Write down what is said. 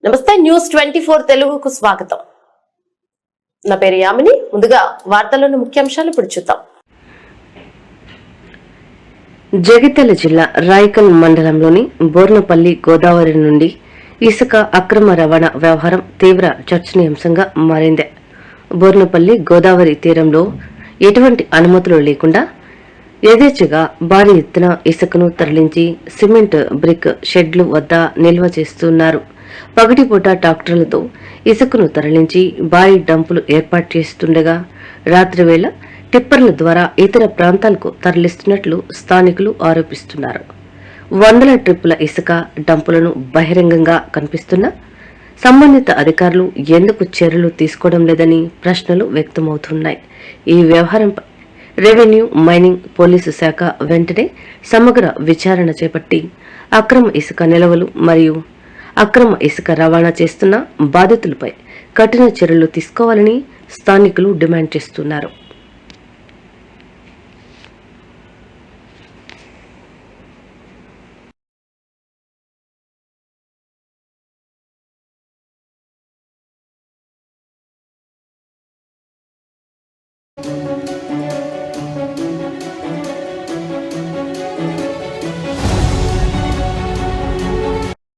నమస్తే news24 తెలుగుకు స్వాగతం. నా పేరు యామిని. ముందుగా వార్తల్లోని ముఖ్యాంశాలు ఇప్పుడు చూద్దాం. జగిత్యాల జిల్లా రాయికల్ మండలంలోని బోర్నపల్లి గోదావరి నుండి ఇసుక అక్రమ రవాణా వ్యవహారం తీవ్ర చర్చనీయాంశంగా మారింది. బోర్నపల్లి గోదావరి తీరంలో ఎటువంటి అనుమతులు లేకుండా యథేచ్ఛగా భారీ ఎత్తున ఇసుకను తరలించి సిమెంట్ బ్రిక్ షెడ్లు వద్ద నిల్వ చేస్తున్నారు. పగటిపూట ట్రాక్టర్లతో ఇసుకను తరలించి భారీ డంపులు ఏర్పాటు చేస్తుండగా రాత్రివేళ టిప్పర్ల ద్వారా ఇతర ప్రాంతాలకు తరలిస్తున్నట్లు స్థానికులు ఆరోపిస్తున్నారు. వందల ట్రిప్పుల ఇసుక డంపులను బహిరంగంగా కనిపిస్తున్నా సంబంధిత అధికారులు ఎందుకు చర్యలు తీసుకోవడం లేదని ప్రశ్నలు వ్యక్తమవుతున్నాయి. ఈ వ్యవహారంపై రెవెన్యూ, మైనింగ్, పోలీసు శాఖ వెంటనే సమగ్ర విచారణ చేపట్టి అక్రమ ఇసుక నిల్వలు మరియు అక్రమ ఇసుక రవాణా చేస్తున్న బాధితులపై కఠిన చర్యలు తీసుకోవాలని స్థానికులు డిమాండ్ చేస్తున్నారు.